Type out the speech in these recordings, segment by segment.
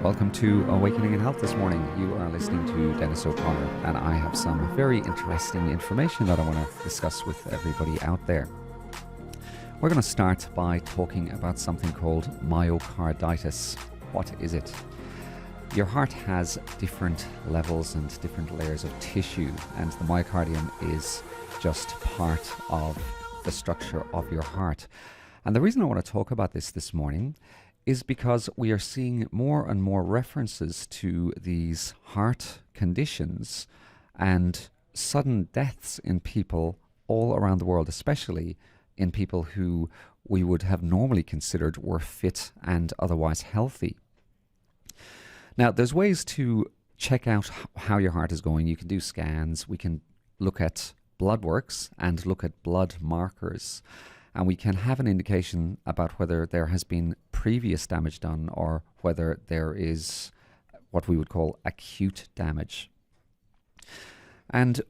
Welcome to Awakening in Health this morning. You are listening to Dennis O'Connor, and I have some very interesting information that I want to discuss with everybody out there. We're going to start by talking about something called myocarditis. What is it? Your heart has different levels and different layers of tissue, and the myocardium is just part of the structure of your heart. And the reason I want to talk about this morning is because we are seeing more and more references to these heart conditions and sudden deaths in people all around the world, especially in people who we would have normally considered were fit and otherwise healthy. Now, there's ways to check out how your heart is going. You can do scans, we can look at blood works and look at blood markers, and we can have an indication about whether there has been previous damage done or whether there is what we would call acute damage. And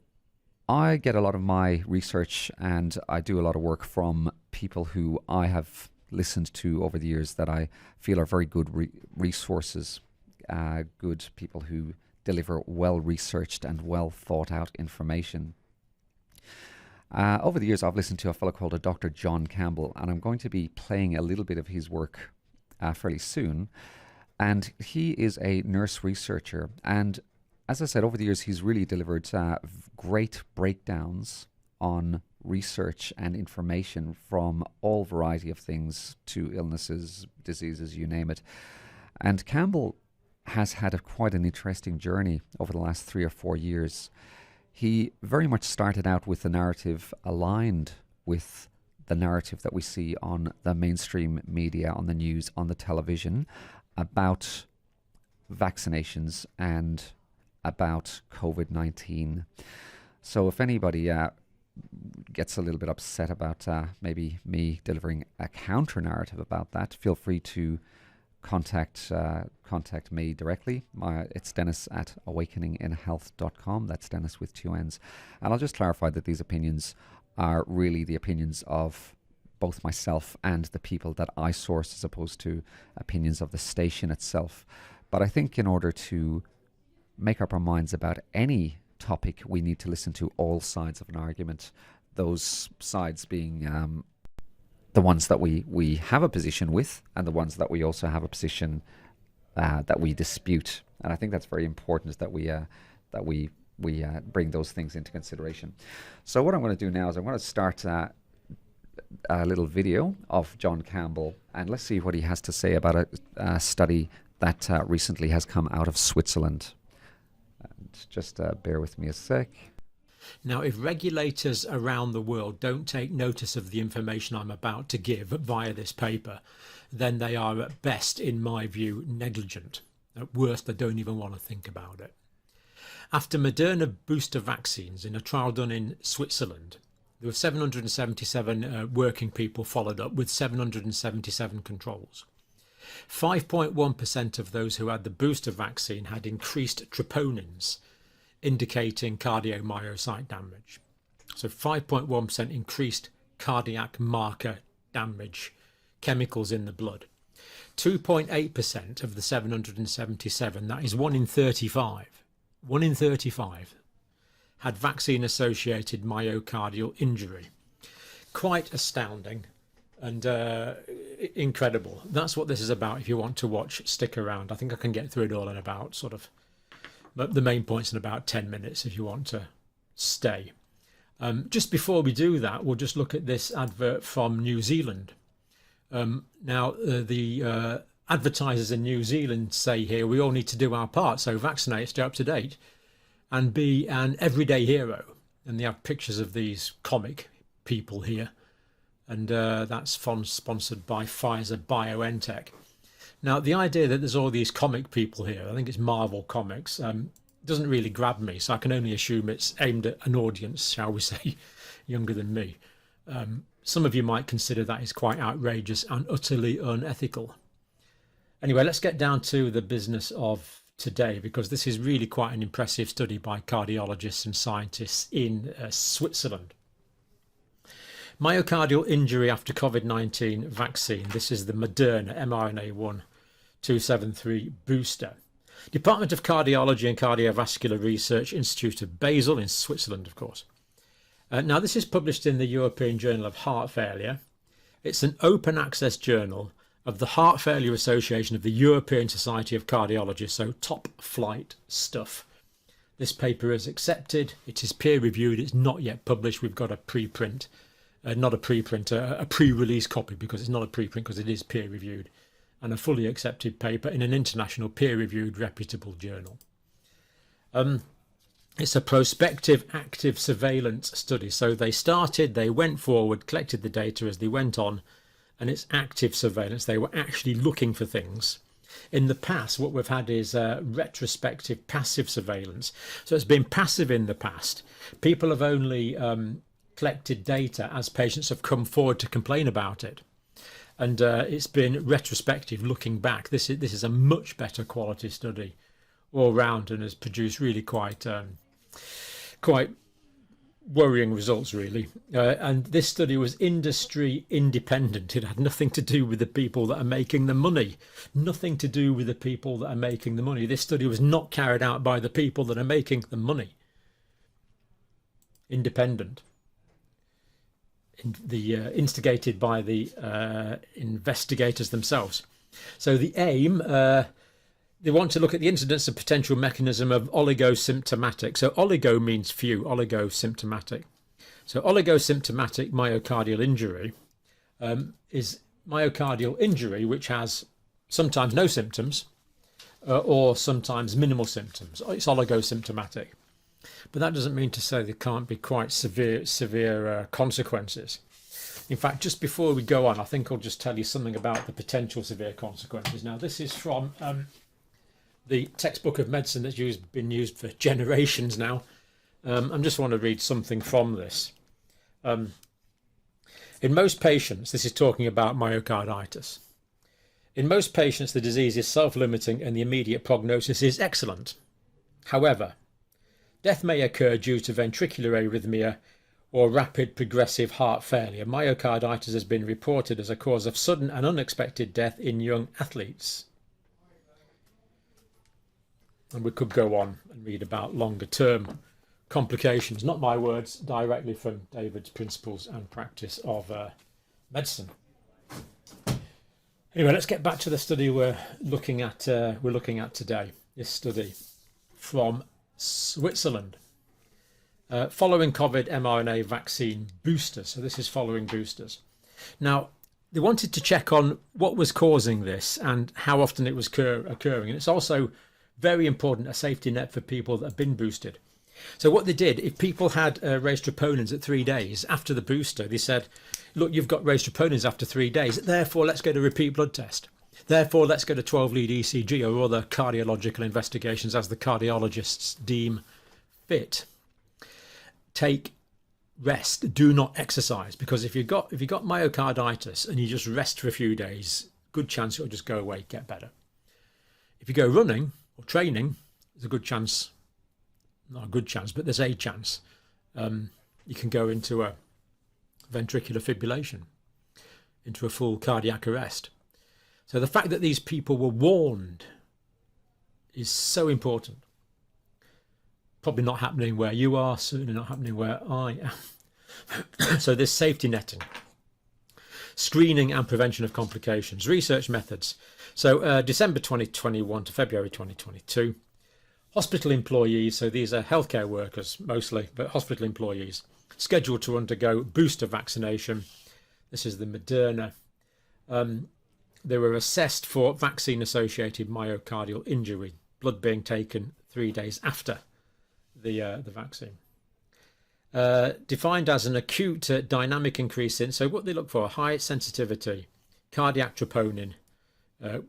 I get a lot of my research and I do a lot of work from people who I have listened to over the years that I feel are very good resources, good people who deliver well-researched and well-thought-out information. Over the years, I've listened to a fellow called Dr John Campbell, and I'm going to be playing a little bit of his work fairly soon. And he is a nurse researcher, and as I said, over the years, he's really delivered great breakdowns on research and information from all variety of things to illnesses, diseases, you name it. And Campbell has had quite an interesting journey over the last 3 or 4 years. He very much started out with the narrative aligned with the narrative that we see on the mainstream media, on the news, on the television, about vaccinations and about COVID-19. So if anybody gets a little bit upset about maybe me delivering a counter-narrative about that, feel free to contact me directly. It's Dennis at awakeninginhealth.com. That's Dennis with 2 N's. And I'll just clarify that these opinions are really the opinions of both myself and the people that I source, as opposed to opinions of the station itself. But I think in order to make up our minds about any topic, we need to listen to all sides of an argument, those sides being the ones that we have a position with, and the ones that we also have a position that we dispute. And I think that's very important, that we bring those things into consideration. So what I'm going to do now is I'm going to start a little video of John Campbell, and let's see what he has to say about a study that recently has come out of Switzerland. And just bear with me a sec. Now, if regulators around the world don't take notice of the information I'm about to give via this paper, then they are at best, in my view, negligent. At worst, they don't even want to think about it. After Moderna booster vaccines in a trial done in Switzerland, there were 777 working people followed up with 777 controls. 5.1% of those who had the booster vaccine had increased troponins, indicating cardiomyocyte damage. So 5.1% increased cardiac marker damage, chemicals in the blood. 2.8% of the 777, that is 1 in 35, had vaccine-associated myocardial injury. Quite astounding and incredible. That's what this is about. If you want to watch, stick around. I think I can get through it all in about the main points in about 10 minutes if you want to stay. Just before we do that, we'll just look at this advert from New Zealand. Now, the advertisers in New Zealand say here, we all need to do our part, so vaccinate, stay up to date, and be an everyday hero. And they have pictures of these comic people here, and that's sponsored by Pfizer-BioNTech. Now, the idea that there's all these comic people here, I think it's Marvel Comics, doesn't really grab me, so I can only assume it's aimed at an audience, shall we say, younger than me. Some of you might consider that is quite outrageous and utterly unethical. Anyway, let's get down to the business of today, because this is really quite an impressive study by cardiologists and scientists in Switzerland. Myocardial injury after COVID-19 vaccine. This is the Moderna mRNA-1 273 booster. Department of Cardiology and Cardiovascular Research, Institute of Basel in Switzerland, of course. Now, this is published in the European Journal of Heart Failure. It's an open access journal of the Heart Failure Association of the European Society of Cardiology, so top flight stuff. This paper is accepted, it is peer reviewed, it's not yet published. We've got a preprint, not a preprint, a pre-release copy, because it's not a preprint because it is peer reviewed, and a fully accepted paper in an international peer reviewed reputable journal. It's a prospective active surveillance study. So they went forward, collected the data as they went on, and it's active surveillance. They were actually looking for things. In the past, what we've had is retrospective passive surveillance. So it's been passive in the past. People have only collected data as patients have come forward to complain about it. And it's been retrospective, looking back. This is a much better quality study all round, and has produced really quite worrying results, really. And this study was industry independent. It had nothing to do with the people that are making the money. Nothing to do with the people that are making the money. This study was not carried out by the people that are making the money. Independent. Instigated by the investigators themselves. So the aim, they want to look at the incidence of potential mechanism of oligosymptomatic. So oligo means few, oligosymptomatic. So oligosymptomatic myocardial injury is myocardial injury which has sometimes no symptoms or sometimes minimal symptoms. It's oligosymptomatic. But that doesn't mean to say there can't be quite severe consequences. In fact, just before we go on, I think I'll just tell you something about the potential severe consequences. Now, this is from the textbook of medicine that's been used for generations now. I just want to read something from this. In most patients, this is talking about myocarditis. In most patients, the disease is self-limiting and the immediate prognosis is excellent. However, death may occur due to ventricular arrhythmia or rapid progressive heart failure. Myocarditis has been reported as a cause of sudden and unexpected death in young athletes. And we could go on and read about longer term complications. Not my words, directly from David's Principles and Practice of Medicine. Anyway, let's get back to the study we're looking at today. This study from Switzerland. Following COVID mRNA vaccine boosters. So this is following boosters. Now, they wanted to check on what was causing this and how often it was occurring. And it's also very important, a safety net for people that have been boosted. So what they did, if people had raised troponins at 3 days after the booster, they said, look, you've got raised troponins after 3 days, therefore let's get a repeat blood test. Therefore, let's get a 12-lead ECG or other cardiological investigations as the cardiologists deem fit. Take rest, do not exercise, because if you've got myocarditis and you just rest for a few days, good chance it'll just go away, get better. If you go running or training, there's a good chance, not a good chance, but there's a chance you can go into a ventricular fibrillation, into a full cardiac arrest. So the fact that these people were warned is so important. Probably not happening where you are, certainly not happening where I am. So this safety netting, screening and prevention of complications, research methods. So December 2021 to February 2022, hospital employees, so these are healthcare workers mostly, but hospital employees, scheduled to undergo booster vaccination. This is the Moderna. They were assessed for vaccine-associated myocardial injury, blood being taken 3 days after the vaccine. Defined as an acute dynamic increase in, so what they look for, high sensitivity, cardiac troponin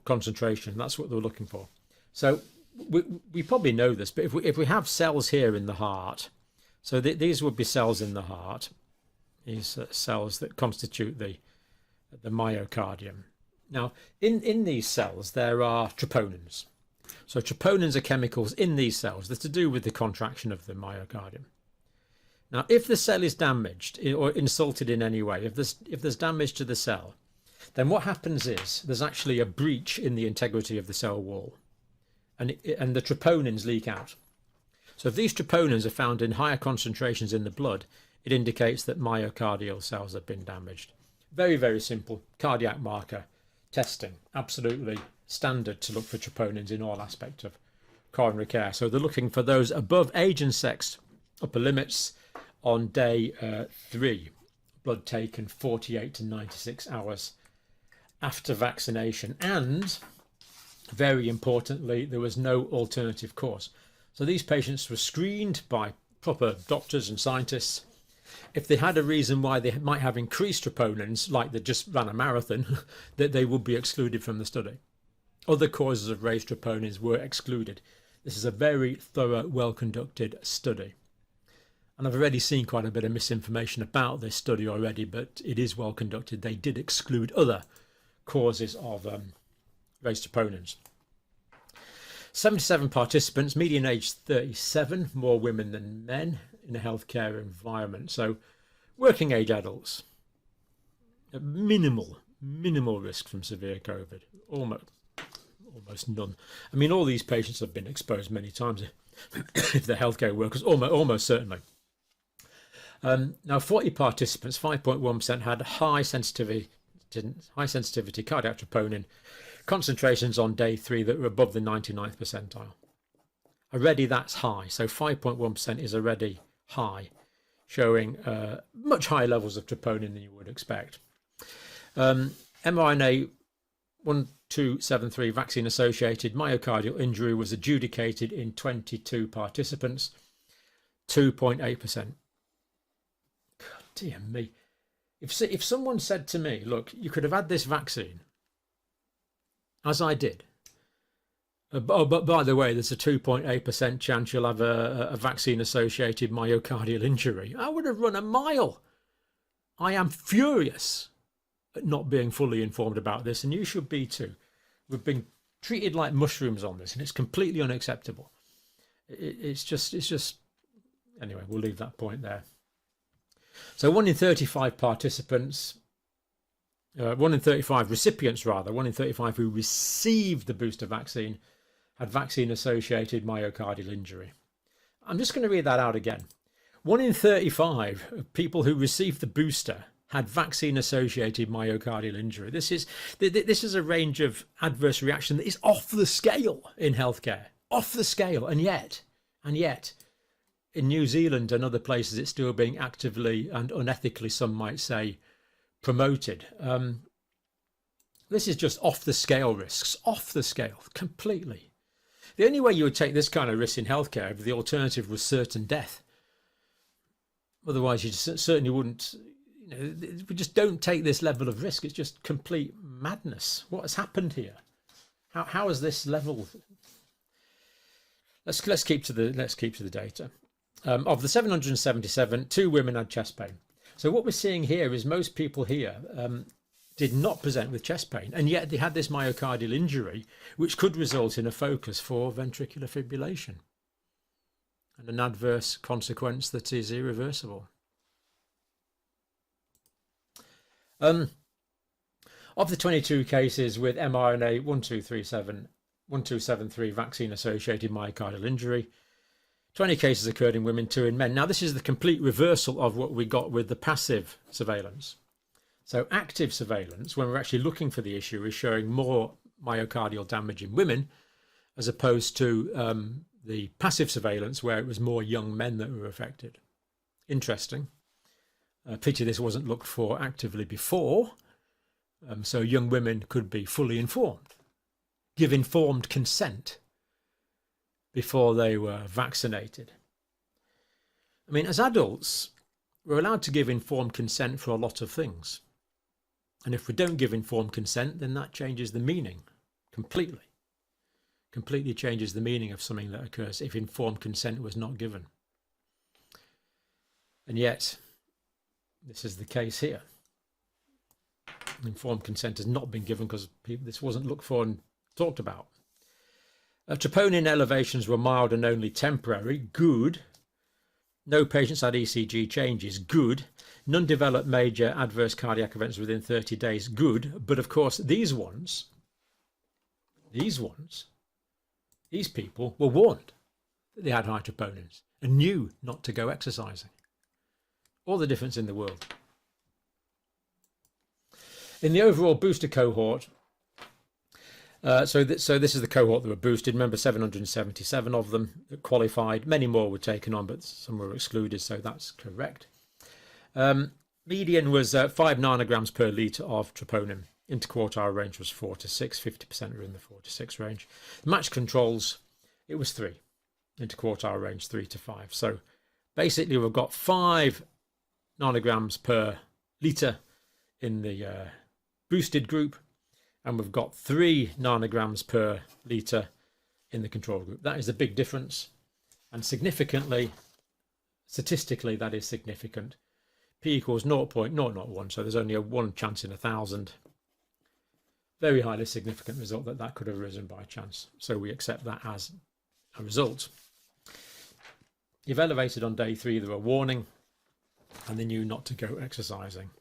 concentration, that's what they're looking for. So we probably know this, but if we have cells here in the heart, so these would be cells in the heart, these cells that constitute the myocardium. Now, in these cells, there are troponins. So troponins are chemicals in these cells that are to do with the contraction of the myocardium. Now, if the cell is damaged or insulted in any way, if there's damage to the cell, then what happens is there's actually a breach in the integrity of the cell wall, and the troponins leak out. So if these troponins are found in higher concentrations in the blood, it indicates that myocardial cells have been damaged. Very, very simple cardiac marker testing, absolutely standard to look for troponins in all aspects of coronary care. So they're looking for those above age and sex upper limits on day 3, blood taken 48 to 96 hours after vaccination, and very importantly, there was no alternative cause. So these patients were screened by proper doctors and scientists. If they had a reason why they might have increased troponins, like they just ran a marathon, that they would be excluded from the study. Other causes of raised troponins were excluded. This is a very thorough, well-conducted study. And I've already seen quite a bit of misinformation about this study already, but it is well conducted. They did exclude other causes of raised troponins. 77 participants, median age 37, more women than men in a healthcare environment. So working age adults, minimal risk from severe COVID, almost none. I mean, all these patients have been exposed many times if they're healthcare workers, almost certainly. Now 40 participants, 5.1% had high sensitivity cardiac troponin concentrations on day 3 that were above the 99th percentile. Already that's high, so 5.1% is already high, showing much higher levels of troponin than you would expect. mRNA 1273 vaccine-associated myocardial injury was adjudicated in 22 participants, 2.8%. God, dear me. If someone said to me, look, you could have had this vaccine, as I did, but by the way, there's a 2.8% chance you'll have a vaccine-associated myocardial injury, I would have run a mile. I am furious at not being fully informed about this, and you should be too. We've been treated like mushrooms on this, and it's completely unacceptable. It's just. Anyway, we'll leave that point there. So 1 in 35 participants, 1 in 35 recipients rather, 1 in 35 who received the booster vaccine had vaccine-associated myocardial injury. I'm just going to read that out again. 1 in 35 of people who received the booster had vaccine-associated myocardial injury. This is a range of adverse reaction that is off the scale in healthcare, off the scale, and yet, in New Zealand and other places, it's still being actively and unethically, some might say, promoted. This is just off the scale risks, off the scale, completely. The only way you would take this kind of risk in healthcare, if the alternative was certain death. Otherwise, you just certainly wouldn't. We just don't take this level of risk. It's just complete madness. What has happened here? How is this level? Let's keep to the data. Of the 777, 2 women had chest pain. So what we're seeing here is most people here did not present with chest pain, and yet they had this myocardial injury, which could result in a focus for ventricular fibrillation and an adverse consequence that is irreversible. Of the 22 cases with mRNA 1273 vaccine-associated myocardial injury, 20 cases occurred in women, 2 in men. Now, this is the complete reversal of what we got with the passive surveillance. So active surveillance, when we're actually looking for the issue, is showing more myocardial damage in women, as opposed to the passive surveillance, where it was more young men that were affected. Interesting. Pity this wasn't looked for actively before, so young women could be fully informed, give informed consent before they were vaccinated. I mean, as adults, we're allowed to give informed consent for a lot of things. And if we don't give informed consent, then that changes the meaning completely. Completely changes the meaning of something that occurs if informed consent was not given. And yet, this is the case here. Informed consent has not been given because this wasn't looked for and talked about. Troponin elevations were mild and only temporary. Good. No patients had ECG changes, good. None developed major adverse cardiac events within 30 days, good. But of course, these people were warned that they had high troponins and knew not to go exercising. All the difference in the world. In the overall booster cohort, so this is the cohort that were boosted. Remember, 777 of them that qualified. Many more were taken on, but some were excluded, so that's correct. Median was 5 nanograms per litre of troponin. Interquartile range was 4 to 6. 50% were in the 4 to 6 range. The match controls, it was 3. Interquartile range 3 to 5. So basically we've got 5 nanograms per litre in the boosted group, and we've got 3 nanograms per litre in the control group. That is a big difference, and significantly, statistically, that is significant. P equals 0.001, so there's only a 1 chance in 1,000. Very highly significant result that could have arisen by chance, so we accept that as a result. If elevated on day 3, there were warning, and they knew not to go exercising.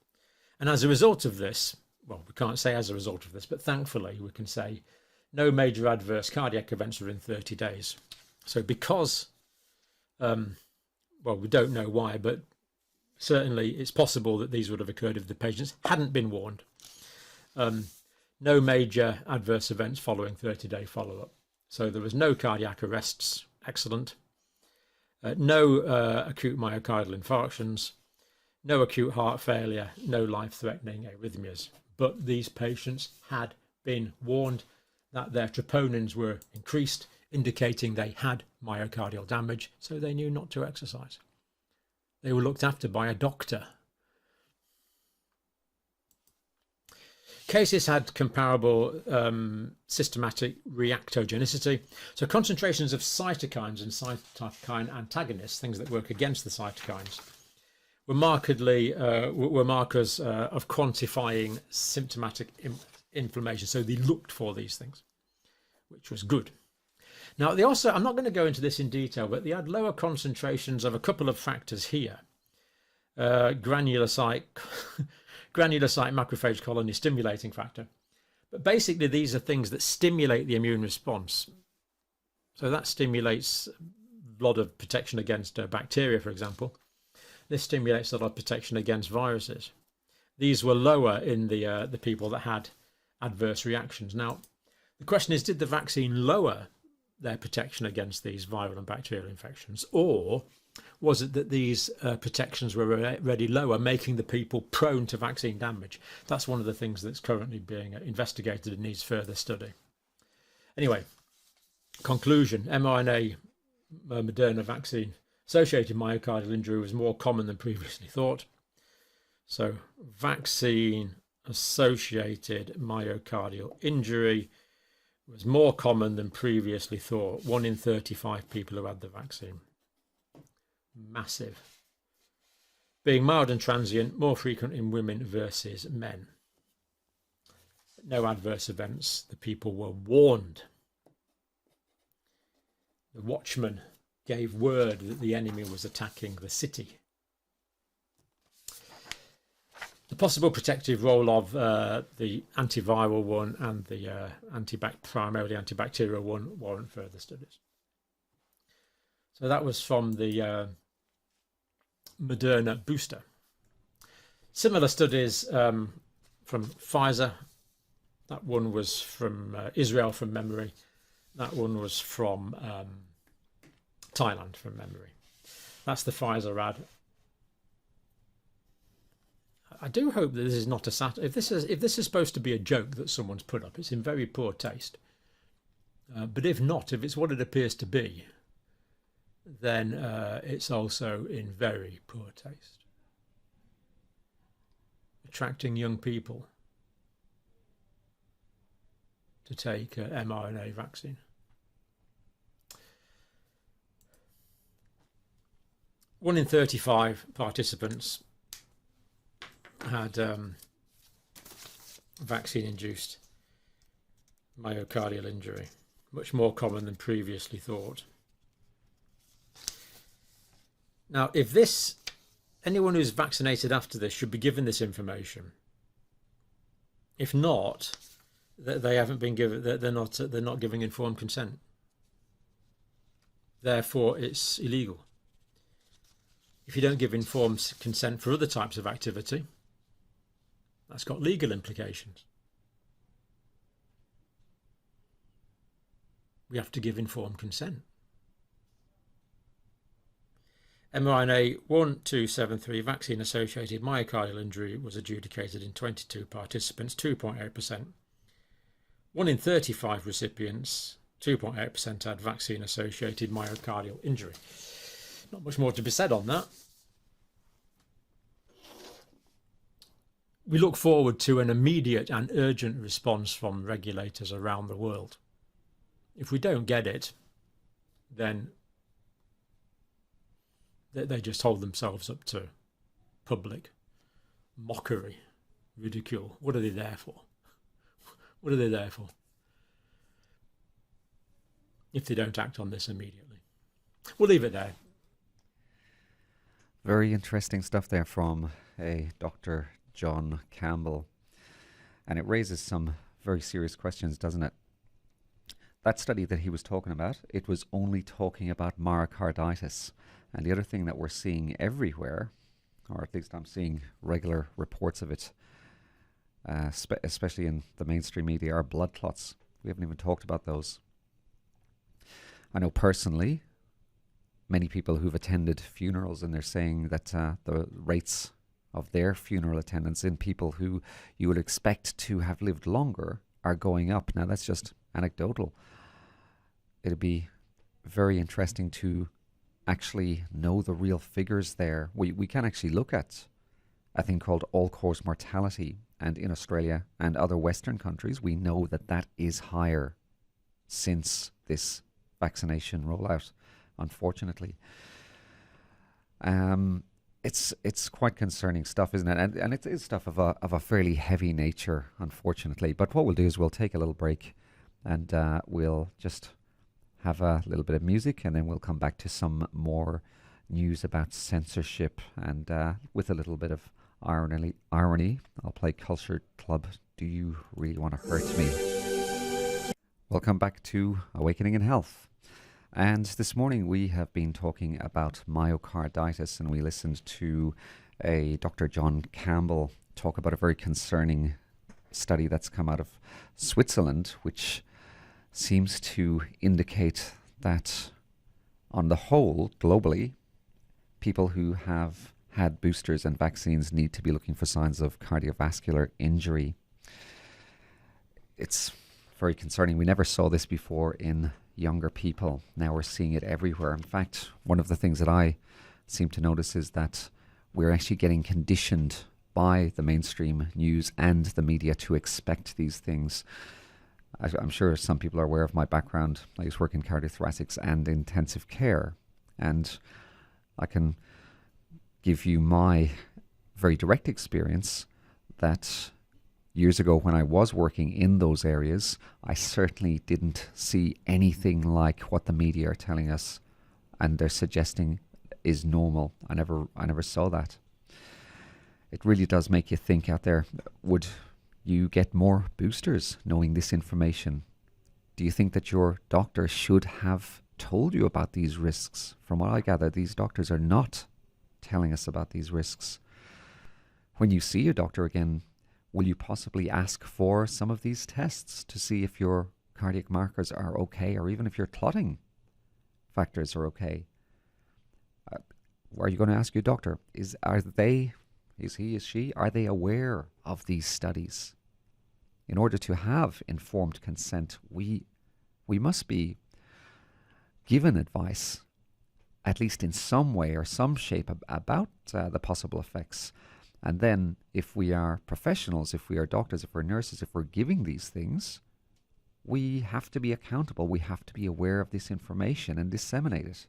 And as a result of this, well, we can't say as a result of this, but thankfully we can say no major adverse cardiac events within 30 days. So because, well, we don't know why, but certainly it's possible that these would have occurred if the patients hadn't been warned. No major adverse events following 30-day follow-up. So there was no cardiac arrests, excellent. No acute myocardial infarctions, no acute heart failure, no life-threatening arrhythmias. But these patients had been warned that their troponins were increased, indicating they had myocardial damage, so they knew not to exercise. They were looked after by a doctor. Cases had comparable systematic reactogenicity. So concentrations of cytokines and cytokine antagonists, things that work against the cytokines, were markers of quantifying symptomatic inflammation. So they looked for these things, which was good. Now, they also, I'm not going to go into this in detail, but they had lower concentrations of a couple of factors here. Granulocyte macrophage colony stimulating factor. But basically, these are things that stimulate the immune response. So that stimulates a lot of protection against bacteria, for example. This stimulates a lot of protection against viruses. These were lower in the people that had adverse reactions. Now, the question is, did the vaccine lower their protection against these viral and bacterial infections, or was it that these protections were already lower, making the people prone to vaccine damage? That's one of the things that's currently being investigated and needs further study. Anyway, conclusion, mRNA Moderna vaccine associated myocardial injury was more common than previously thought. So vaccine associated myocardial injury was more common than previously thought. 1 in 35 people who had the vaccine. Massive. Being mild and transient, more frequent in women versus men. No adverse events. The people were warned. The watchman gave word that the enemy was attacking the city. The possible protective role of the antiviral one and the primarily antibacterial one warrant further studies. So that was from the Moderna booster. Similar studies from Pfizer. That one was from Israel from memory. That one was from Thailand from memory. That's the Pfizer ad. I do hope that this is not a if this is supposed to be a joke that someone's put up, it's in very poor taste. But if not, if it's what it appears to be, then it's also in very poor taste. Attracting young people to take an mRNA vaccine. One in 35 participants had vaccine-induced myocardial injury, much more common than previously thought. Now, anyone who's vaccinated after this should be given this information. If not, they haven't been given. They're not giving informed consent. Therefore, it's illegal. If you don't give informed consent for other types of activity, that's got legal implications. We have to give informed consent. mRNA 1273 vaccine-associated myocardial injury was adjudicated in 22 participants, 2.8%. 1 in 35 recipients, 2.8%, had vaccine-associated myocardial injury. Not much more to be said on that. We look forward to an immediate and urgent response from regulators around the world. If we don't get it, then they just hold themselves up to public mockery, ridicule. What are they there for? What are they there for? If they don't act on this immediately. We'll leave it there. Very interesting stuff there from a Dr. John Campbell. And it raises some very serious questions, doesn't it? That study that he was talking about, it was only talking about myocarditis. And the other thing that we're seeing everywhere, or at least I'm seeing regular reports of it, especially in the mainstream media, are blood clots. We haven't even talked about those. I know personally, many people who've attended funerals, and they're saying that the rates of their funeral attendance in people who you would expect to have lived longer are going up. Now, that's just anecdotal. It'd be very interesting to actually know the real figures there. We can actually look at a thing called all-cause mortality, and in Australia and other Western countries, we know that that is higher since this vaccination rollout, unfortunately. It's quite concerning stuff, isn't it? And it is stuff of a fairly heavy nature, unfortunately. But what we'll do is we'll take a little break, and we'll just have a little bit of music, and then we'll come back to some more news about censorship, and with a little bit of irony, I'll play Culture Club, Do You Really Want to Hurt Me? Welcome back to Awakening in Health. And this morning we have been talking about myocarditis, and we listened to a Dr. John Campbell talk about a very concerning study that's come out of Switzerland, which seems to indicate that on the whole, globally, people who have had boosters and vaccines need to be looking for signs of cardiovascular injury. It's very concerning. We never saw this before in younger people. Now we're seeing it everywhere. In fact, one of the things that I seem to notice is that we're actually getting conditioned by the mainstream news and the media to expect these things. I'm sure some people are aware of my background. I used to work in cardiothoracics and intensive care, and I can give you my very direct experience that years ago when I was working in those areas, I certainly didn't see anything like what the media are telling us and they're suggesting is normal. I never saw that. It really does make you think out there. Would you get more boosters knowing this information? Do you think that your doctor should have told you about these risks? From what I gather, these doctors are not telling us about these risks. When you see your doctor again, will you possibly ask for some of these tests to see if your cardiac markers are okay, or even if your clotting factors are okay? Are you going to ask your doctor, are they aware of these studies? In order to have informed consent, we must be given advice, at least in some way or some shape, about the possible effects. And then if we are professionals, if we are doctors, if we're nurses, if we're giving these things, we have to be accountable. We have to be aware of this information and disseminate it.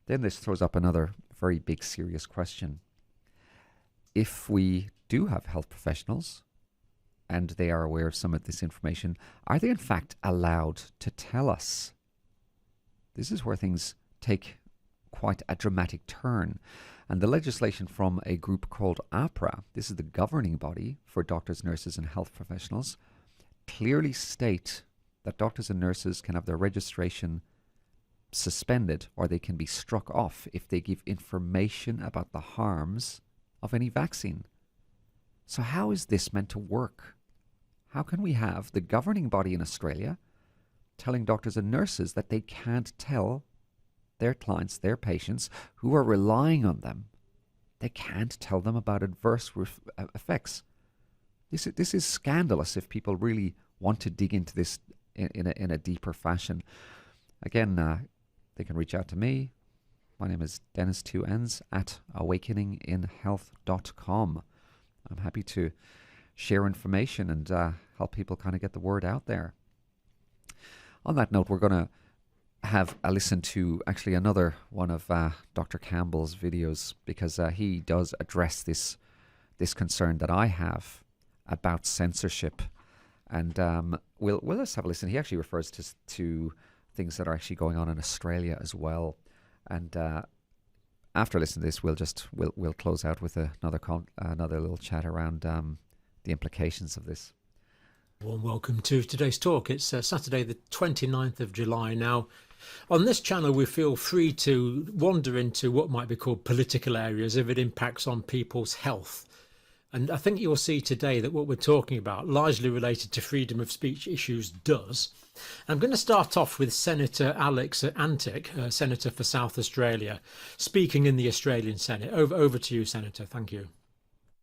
Then this throws up another very big, serious question. If we do have health professionals and they are aware of some of this information, are they in fact allowed to tell us? This is where things take quite a dramatic turn. And the legislation from a group called APRA, this is the governing body for doctors, nurses and health professionals, clearly state that doctors and nurses can have their registration suspended or they can be struck off if they give information about the harms of any vaccine. So how is this meant to work? How can we have the governing body in Australia telling doctors and nurses that they can't tell their clients, their patients who are relying on them, they can't tell them about adverse effects? This is scandalous if people really want to dig into this in a deeper fashion. Again, they can reach out to me. My name is Dennis 2Ns at awakeninginhealth.com. I'm happy to share information and help people kind of get the word out there. On that note, we're going to have a listen to actually another one of Dr. Campbell's videos, because he does address this concern that I have about censorship. And we'll just have a listen. He actually refers to things that are actually going on in Australia as well. And after listening to this, we'll close out with another little chat around the implications of this. Warm welcome to today's talk. It's Saturday the 29th of July now. On this channel we feel free to wander into what might be called political areas if it impacts on people's health. And I think you'll see today that what we're talking about, largely related to freedom of speech issues, does. I'm going to start off with Senator Alex Antic, Senator for South Australia, speaking in the Australian Senate. Over to you, Senator. Thank you.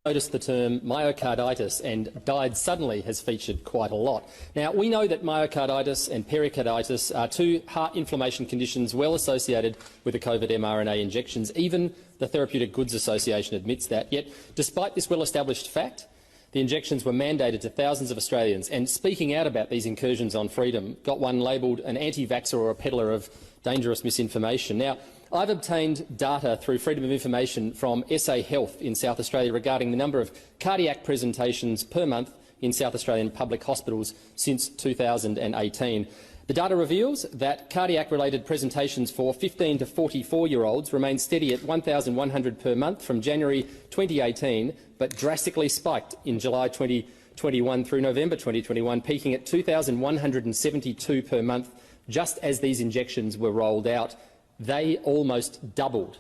Noticed the term myocarditis and died suddenly has featured quite a lot. Now, we know that myocarditis and pericarditis are two heart inflammation conditions well associated with the COVID mRNA injections. Even the Therapeutic Goods Association admits that. Yet, despite this well-established fact, the injections were mandated to thousands of Australians, and speaking out about these incursions on freedom got one labelled an anti-vaxxer or a peddler of dangerous misinformation. Now, I've obtained data through Freedom of Information from SA Health in South Australia regarding the number of cardiac presentations per month in South Australian public hospitals since 2018. The data reveals that cardiac-related presentations for 15 to 44-year-olds remain steady at 1,100 per month from January 2018, but drastically spiked in July 2021 through November 2021, peaking at 2,172 per month just as these injections were rolled out. They almost doubled.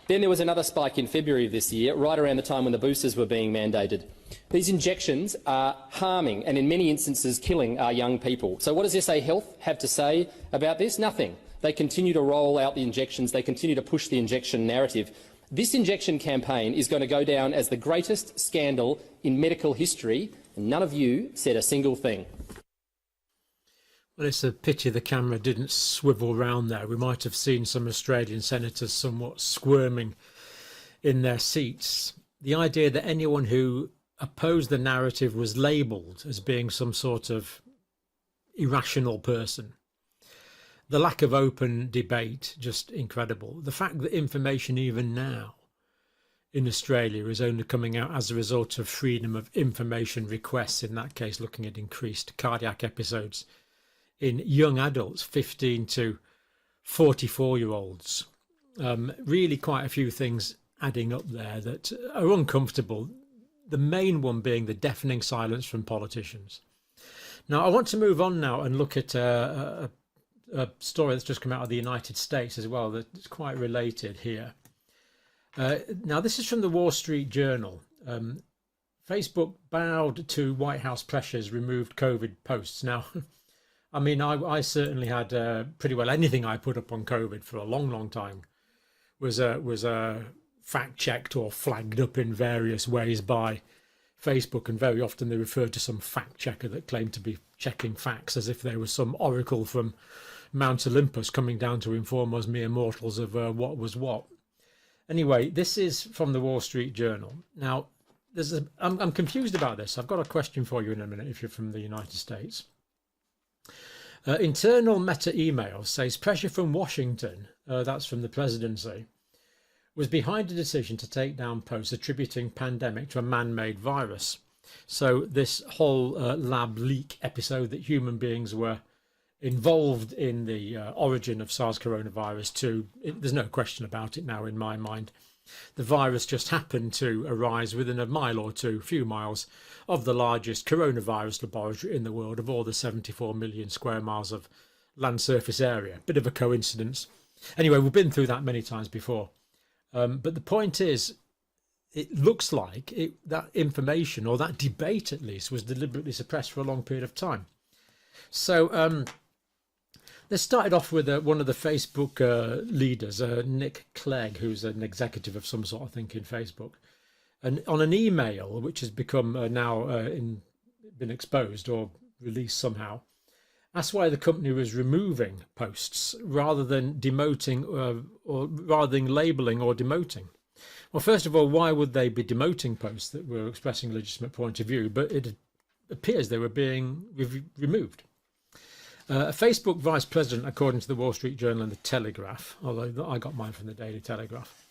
Then there was another spike in February of this year, right around the time when the boosters were being mandated. These injections are harming and in many instances killing our young people. So what does SA Health have to say about this? Nothing. They continue to roll out the injections. They continue to push the injection narrative. This injection campaign is going to go down as the greatest scandal in medical history, and none of you said a single thing. Well, it's a pity the camera didn't swivel round there. We might have seen some Australian senators somewhat squirming in their seats. The idea that anyone who opposed the narrative was labelled as being some sort of irrational person. The lack of open debate, just incredible. The fact that information even now in Australia is only coming out as a result of freedom of information requests, in that case looking at increased cardiac episodes in young adults, 15 to 44-year-olds. Really quite a few things adding up there that are uncomfortable, the main one being the deafening silence from politicians. Now, I want to move on now and look at a story that's just come out of the United States as well that's quite related here. Now, this is from the Wall Street Journal. Facebook bowed to White House pressures, removed COVID posts. Now, I mean, I certainly had pretty well anything I put up on COVID for a long, long time was fact-checked or flagged up in various ways by Facebook, and very often they referred to some fact-checker that claimed to be checking facts as if they were some oracle from Mount Olympus coming down to inform us mere mortals of what was what. Anyway, this is from the Wall Street Journal. Now, I'm confused about this. I've got a question for you in a minute if you're from the United States. Internal Meta email says pressure from Washington, that's from the presidency, was behind a decision to take down posts attributing pandemic to a man-made virus. So this whole lab leak episode that human beings were involved in the origin of SARS coronavirus 2. There's no question about it now in my mind. The virus just happened to arise within a mile or two, few miles, of the largest coronavirus laboratory in the world, of all the 74 million square miles of land surface area. Bit of a coincidence. Anyway, we've been through that many times before. But the point is, it looks like that information, or that debate at least, was deliberately suppressed for a long period of time. So they started off with one of the Facebook leaders, Nick Clegg, who's an executive of some sort, I think, in Facebook. And on an email, which has become now been exposed or released somehow, asked why the company was removing posts rather than demoting or rather than labelling or demoting. Well, first of all, why would they be demoting posts that were expressing a legitimate point of view? But it appears they were being removed. A Facebook vice president, according to the Wall Street Journal and the Telegraph, although I got mine from the Daily Telegraph,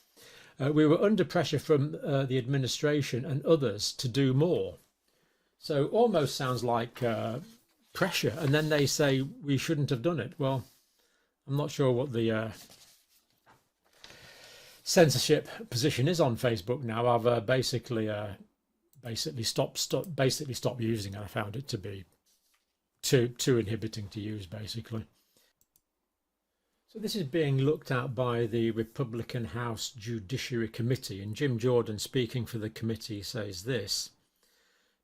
we were under pressure from the administration and others to do more. So almost sounds like pressure, and then they say we shouldn't have done it. Well, I'm not sure what the censorship position is on Facebook now. I've basically stopped using it. I found it to be too inhibiting to use, basically. So this is being looked at by the Republican House Judiciary Committee, and Jim Jordan, speaking for the committee, says this: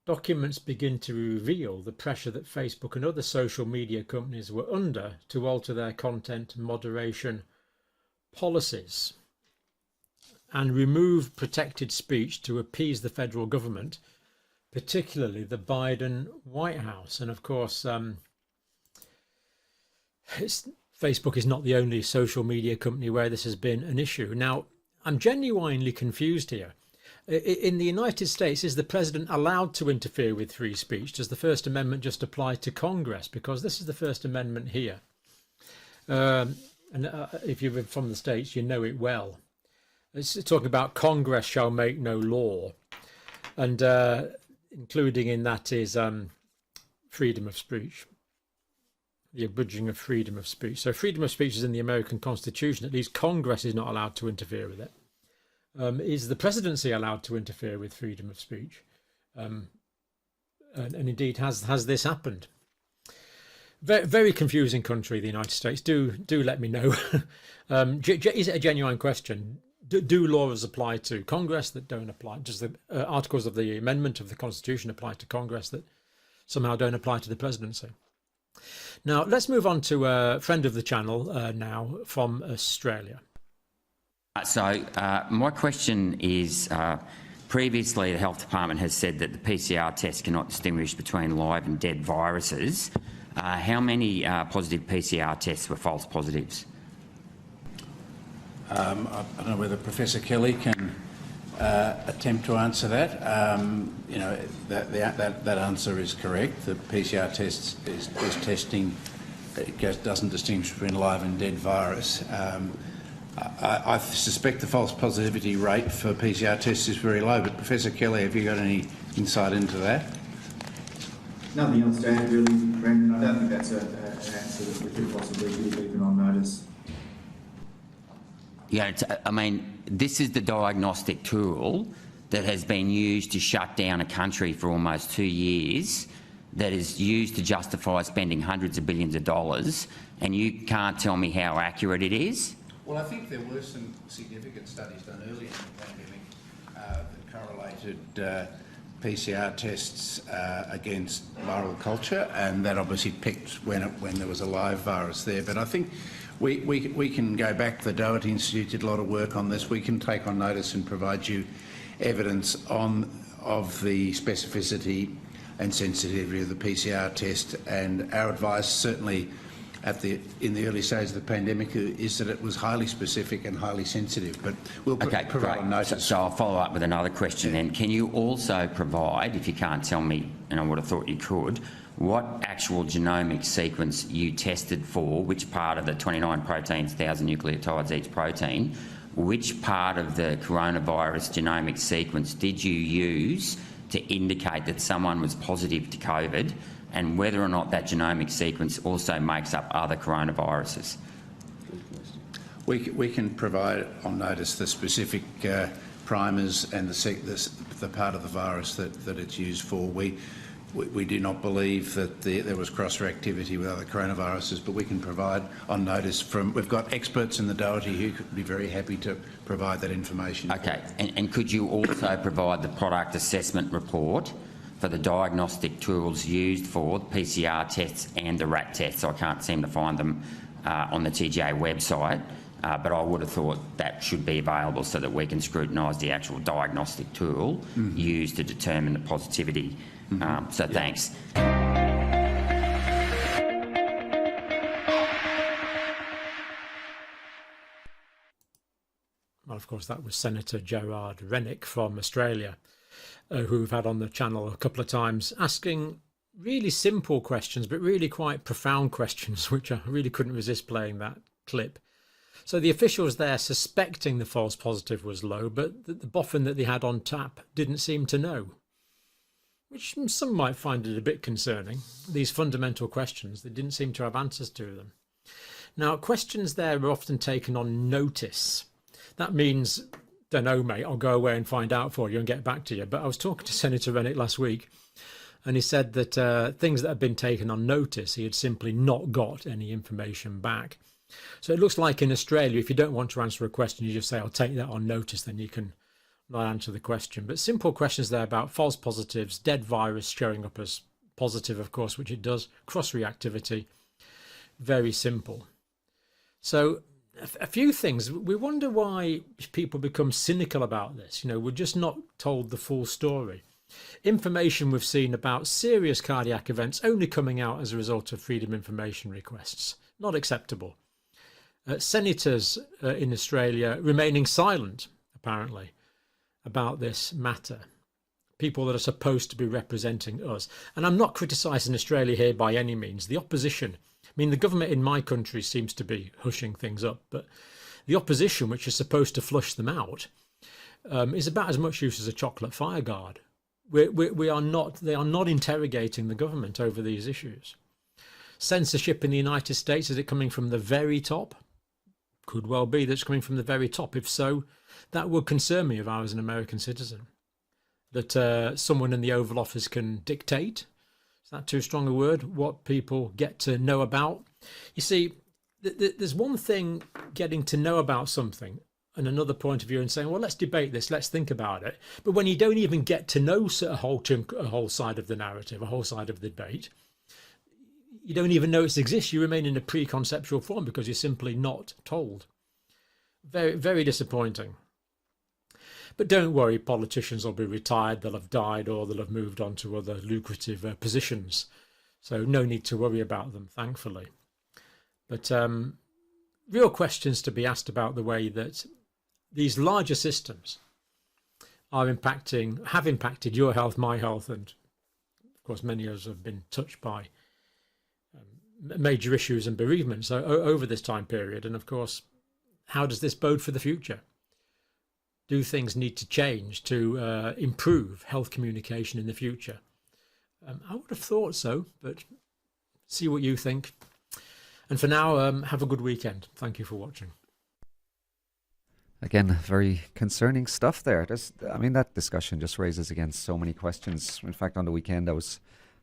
documents begin to reveal the pressure that Facebook and other social media companies were under to alter their content moderation policies and remove protected speech to appease the federal government, particularly the Biden White House. And of course, Facebook is not the only social media company where this has been an issue. Now, I'm genuinely confused here. In the United States, is the president allowed to interfere with free speech? Does the First Amendment just apply to Congress? Because this is the First Amendment here. If you're from the States, you know it well. It's talking about Congress shall make no law. And including in that is freedom of speech, the abridging of freedom of speech. So freedom of speech is in the American Constitution. At least Congress is not allowed to interfere with it. Is the presidency allowed to interfere with freedom of speech? And indeed, has this happened? Very, very confusing country, the United States. Do let me know. Is it a genuine question? Do laws apply to Congress that don't apply? Does the articles of the amendment of the Constitution apply to Congress that somehow don't apply to the presidency? Now, let's move on to a friend of the channel now from Australia. So my question is, previously the Health Department has said that the PCR test cannot distinguish between live and dead viruses. How many positive PCR tests were false positives? I don't know whether Professor Kelly can attempt to answer that. That answer is correct. The PCR test is testing. It doesn't distinguish between live and dead virus. I suspect the false positivity rate for PCR tests is very low, but Professor Kelly, have you got any insight into that? Nothing else to add, really, Brendan. I don't think that's an answer that we could possibly give even on notice. Yeah, I mean, this is the diagnostic tool that has been used to shut down a country for almost 2 years, that is used to justify spending hundreds of billions of dollars, and you can't tell me how accurate it is? Well, I think there were some significant studies done earlier in the pandemic that correlated PCR tests against viral culture, and that obviously picked when there was a live virus there. But I think we can go back. The Doherty Institute did a lot of work on this. We can take on notice and provide you evidence of the specificity and sensitivity of the PCR test. And our advice, certainly in the early stage of the pandemic, is that it was highly specific and highly sensitive. But we'll provide on notice. So I'll follow up with another question then. Can you also provide, if you can't tell me, and I would have thought you could, what actual genomic sequence you tested for, which part of the 29 proteins, 1,000 nucleotides each protein, which part of the coronavirus genomic sequence did you use to indicate that someone was positive to COVID, and whether or not that genomic sequence also makes up other coronaviruses? We can provide on notice the specific primers and the part of the virus that it's used for. We do not believe that there was cross-reactivity with other coronaviruses, but we can provide on notice we've got experts in the Doherty who could be very happy to provide that information. Okay, and could you also provide the product assessment report for the diagnostic tools used for PCR tests and the RAT tests? I can't seem to find them on the TGA website, but I would have thought that should be available so that we can scrutinise the actual diagnostic tool used to determine the positivity. Thanks. Well, of course, that was Senator Gerard Rennick from Australia, who we've had on the channel a couple of times, asking really simple questions, but really quite profound questions, which I really couldn't resist playing that clip. So the officials there suspecting the false positive was low, but the boffin that they had on tap didn't seem to know, which some might find it a bit concerning. These fundamental questions, they didn't seem to have answers to them. Now, questions there are often taken on notice. That means, don't know, mate, I'll go away and find out for you and get back to you. But I was talking to Senator Rennick last week, and he said that things that had been taken on notice, he had simply not got any information back. So it looks like in Australia, if you don't want to answer a question, you just say, I'll take that on notice, then you can not answer the question. But simple questions there about false positives, dead virus showing up as positive, of course, which it does, cross-reactivity, very simple. So a few things. We wonder why people become cynical about this. You know, we're just not told the full story. Information we've seen about serious cardiac events only coming out as a result of freedom information requests. Not acceptable. Senators in Australia remaining silent, apparently, about this matter. People that are supposed to be representing us. And I'm not criticising Australia here by any means. The opposition, I mean, the government in my country seems to be hushing things up, but the opposition, which is supposed to flush them out, is about as much use as a chocolate fire guard. They are not interrogating the government over these issues. Censorship in the United States, is it coming from the very top? Could well be that it's coming from the very top. If so, that would concern me if I was an American citizen. That someone in the Oval Office can dictate, is that too strong a word, what people get to know about? You see, there's one thing getting to know about something and another point of view and saying, well, let's debate this, let's think about it. But when you don't even get to know a whole side of the narrative, a whole side of the debate, you don't even know it exists. You remain in a preconceptual form because you're simply not told. Very, very disappointing. But don't worry, politicians will be retired, they'll have died, or they'll have moved on to other lucrative positions. So no need to worry about them, thankfully. But real questions to be asked about the way that these larger systems have impacted your health, my health, and of course many of us have been touched by major issues and bereavements over this time period. And of course, how does this bode for the future? Do things need to change to improve health communication in the future? I would have thought so, but see what you think. And for now, have a good weekend. Thank you for watching. Again, very concerning stuff there. That discussion just raises again so many questions. In fact, on the weekend, I was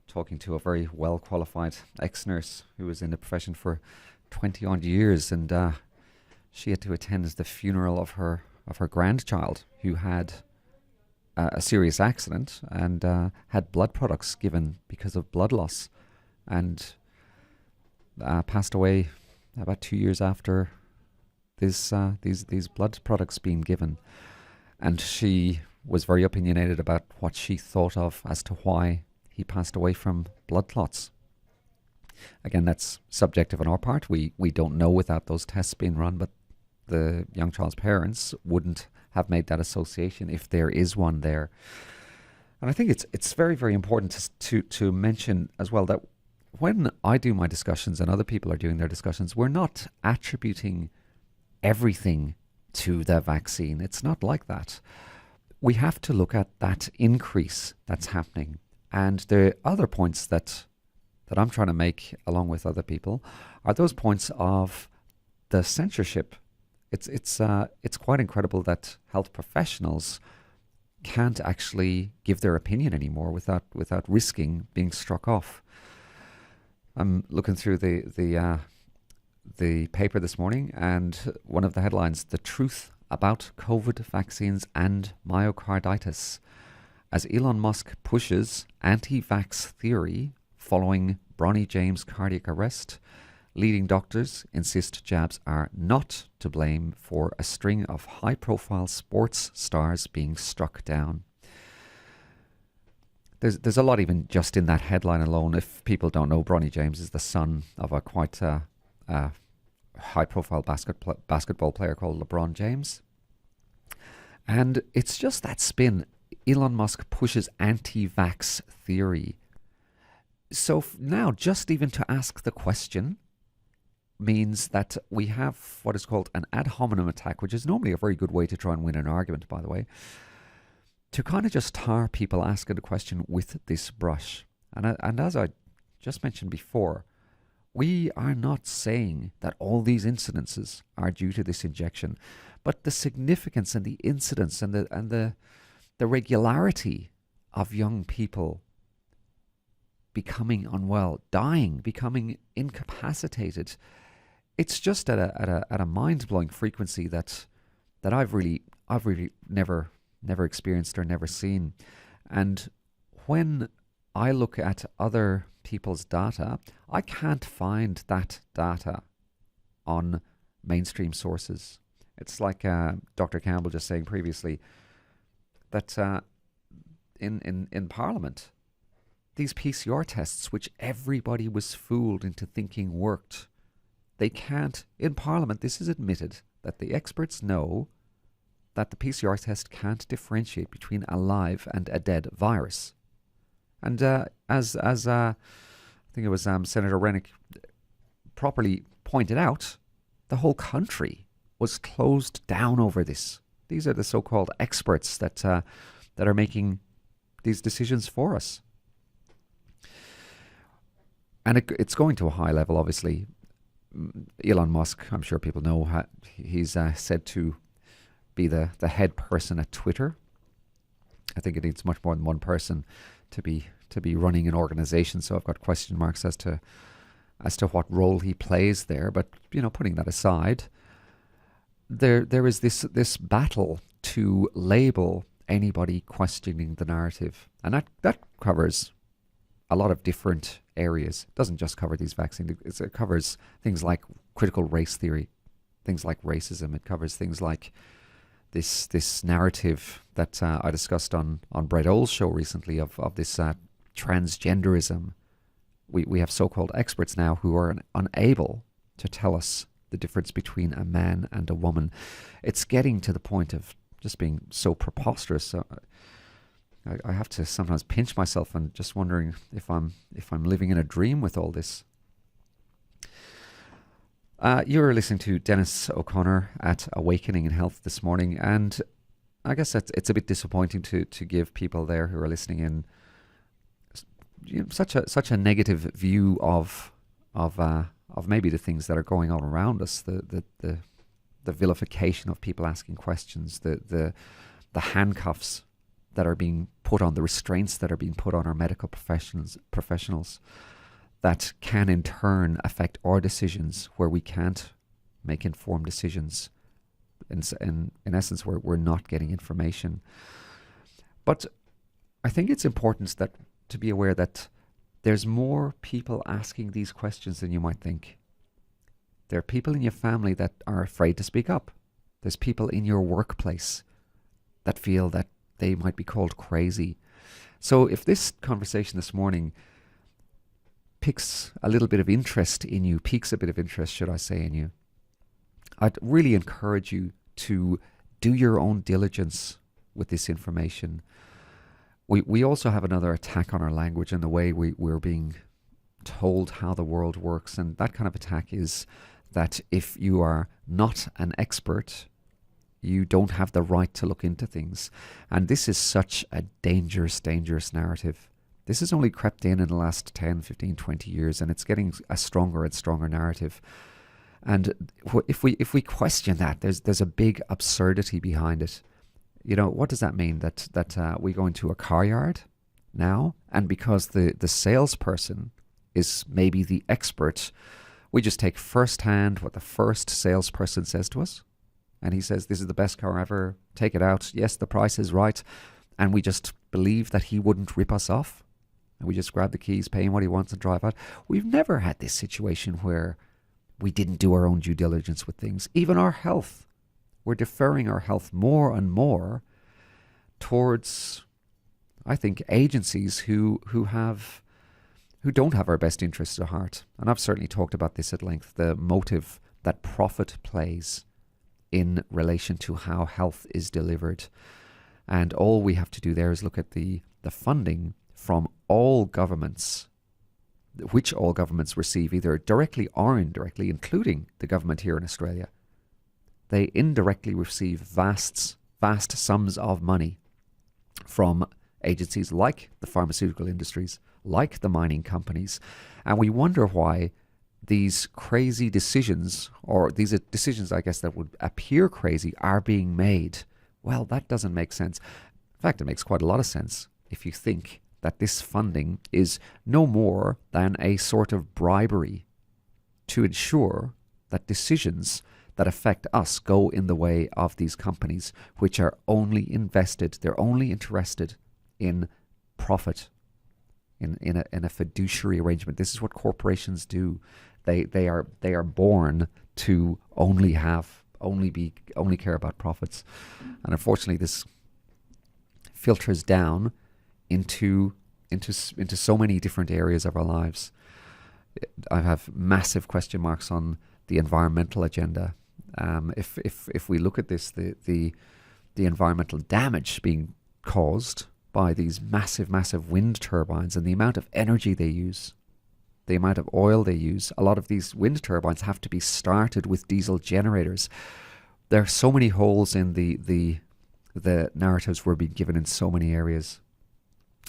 talking to a very well-qualified ex-nurse who was in the profession for 20-odd years, and she had to attend the funeral of her grandchild who had a serious accident and had blood products given because of blood loss, and passed away about 2 years after these blood products being given. And she was very opinionated about what she thought of as to why he passed away from blood clots. Again, that's subjective on our part. We don't know without those tests being run, but the young child's parents wouldn't have made that association if there is one there. And I think it's very, very important to mention as well that when I do my discussions and other people are doing their discussions, we're not attributing everything to the vaccine. It's not like that. we have to look at that increase that's happening. And the other points that I'm trying to make, along with other people, are those points of the censorship. It's quite incredible that health professionals can't actually give their opinion anymore without risking being struck off. I'm looking through the paper this morning, and one of the headlines: "The truth about COVID vaccines and myocarditis, as Elon Musk pushes anti-vax theory following Bronny James cardiac arrest. Leading doctors insist jabs are not to blame for a string of high-profile sports stars being struck down." There's a lot even just in that headline alone. If people don't know, Bronny James is the son of a quite high-profile basketball player called LeBron James. And it's just that spin. Elon Musk pushes anti-vax theory. So now, just even to ask the question means that we have what is called an ad hominem attack, which is normally a very good way to try and win an argument, by the way, to kind of just tar people asking the question with this brush. And as I just mentioned before, we are not saying that all these incidences are due to this injection, but the significance and the incidence and the regularity of young people becoming unwell, dying, becoming incapacitated. It's just at a mind-blowing frequency that I've really never experienced or never seen. And when I look at other people's data, I can't find that data on mainstream sources. It's like Dr. Campbell just saying previously that in Parliament, these PCR tests, which everybody was fooled into thinking worked, they can't, in Parliament, this is admitted, that the experts know that the PCR test can't differentiate between a live and a dead virus. And as I think it was Senator Rennick properly pointed out, the whole country was closed down over this. These are the so-called experts that are making these decisions for us. And it's going to a high level, obviously. Elon Musk, I'm sure people know, he's said to be the head person at Twitter. I think it needs much more than one person to be running an organization. So I've got question marks as to what role he plays there. But putting that aside, there is this battle to label anybody questioning the narrative, and that covers a lot of different areas. It doesn't just cover these vaccines. It covers things like critical race theory, things like racism. It covers things like this narrative that I discussed on Brett Oles' show recently of this transgenderism. We have so-called experts now who are unable to tell us the difference between a man and a woman. It's getting to the point of just being so preposterous. So I have to sometimes pinch myself and just wondering if I'm living in a dream with all this. You're listening to Dennis O'Connor at Awakening in Health this morning, and I guess it's a bit disappointing to give people there who are listening in such a negative view of maybe the things that are going on around us, the vilification of people asking questions, the handcuffs that are being put on, the restraints that are being put on our medical professionals that can in turn affect our decisions where we can't make informed decisions. In essence, we're not getting information. But I think it's important to be aware that there's more people asking these questions than you might think. There are people in your family that are afraid to speak up. There's people in your workplace that feel that they might be called crazy. So if this conversation this morning piques a bit of interest in you, should I say, in you, I'd really encourage you to do your own diligence with this information. We also have another attack on our language and the way we're being told how the world works. And that kind of attack is that if you are not an expert, you don't have the right to look into things. And this is such a dangerous, dangerous narrative. This has only crept in the last 10, 15, 20 years, and it's getting a stronger and stronger narrative. And if we question that, there's a big absurdity behind it. You know, what does that mean? That we go into a car yard now, and because the salesperson is maybe the expert, we just take firsthand what the first salesperson says to us. And he says, this is the best car ever, take it out. Yes, the price is right. And we just believe that he wouldn't rip us off. And we just grab the keys, pay him what he wants and drive out. We've never had this situation where we didn't do our own due diligence with things. Even our health. We're deferring our health more and more towards, I think, agencies who don't have our best interests at heart. And I've certainly talked about this at length, the motive that profit plays in relation to how health is delivered. And all we have to do there is look at the funding from all governments, which all governments receive either directly or indirectly, including the government here in Australia. They indirectly receive vast sums of money from agencies like the pharmaceutical industries, like the mining companies. And we wonder why these crazy decisions, or these decisions, I guess, that would appear crazy, are being made. Well, that doesn't make sense. In fact, it makes quite a lot of sense if you think that this funding is no more than a sort of bribery to ensure that decisions that affect us go in the way of these companies, which are only invested, they're only interested in profit, in a fiduciary arrangement. This is what corporations do. They are born to only care about profits. And unfortunately, this filters down into so many different areas of our lives. I have massive question marks on the environmental agenda. If we look at this, the environmental damage being caused by these massive wind turbines and the amount of energy they use, the amount of oil they use. A lot of these wind turbines have to be started with diesel generators. There are so many holes in the narratives we're being given in so many areas.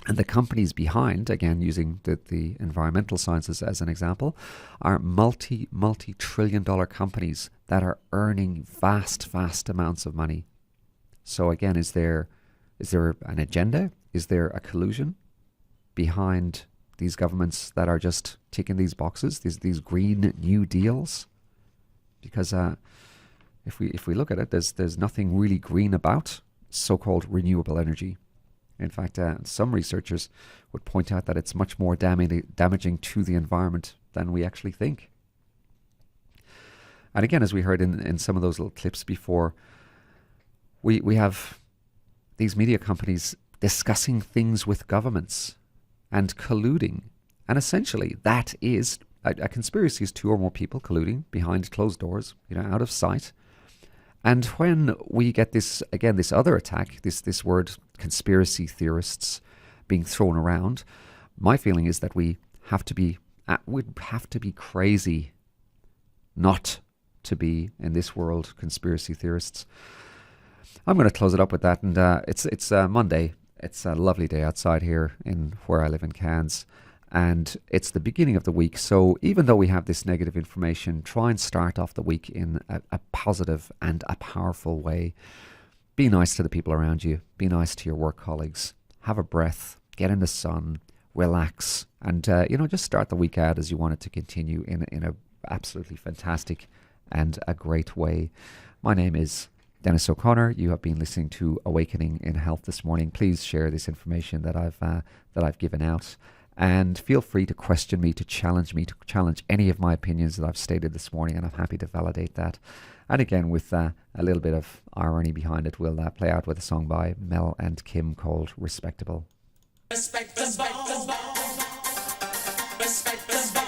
And the companies behind, again, using the environmental sciences as an example, are multi-trillion-dollar companies that are earning vast amounts of money. So again, is there an agenda? Is there a collusion behind these governments that are just ticking these boxes, these Green New Deals? Because if we look at it, there's nothing really green about so-called renewable energy. In fact, some researchers would point out that it's much more damaging to the environment than we actually think. And again, as we heard in some of those little clips before, we have these media companies discussing things with governments and colluding. And essentially, that is a conspiracy is two or more people colluding behind closed doors, out of sight. And when we get this other attack, this word conspiracy theorists being thrown around, my feeling is that we'd have to be crazy not to be in this world conspiracy theorists. I'm going to close it up with that, and it's Monday. It's a lovely day outside here in where I live in Cairns. And it's the beginning of the week, so even though we have this negative information, try and start off the week in a positive and a powerful way. Be nice to the people around you. Be nice to your work colleagues. Have a breath. Get in the sun. Relax. And, just start the week out as you want it to continue in a absolutely fantastic and a great way. My name is Dennis O'Connor. You have been listening to Awakening in Health this morning. Please share this information that I've given out. And feel free to question me, to challenge any of my opinions that I've stated this morning, and I'm happy to validate that. And again, with a little bit of irony behind it, we'll play out with a song by Mel and Kim called Respectable. Respectable. Respectable.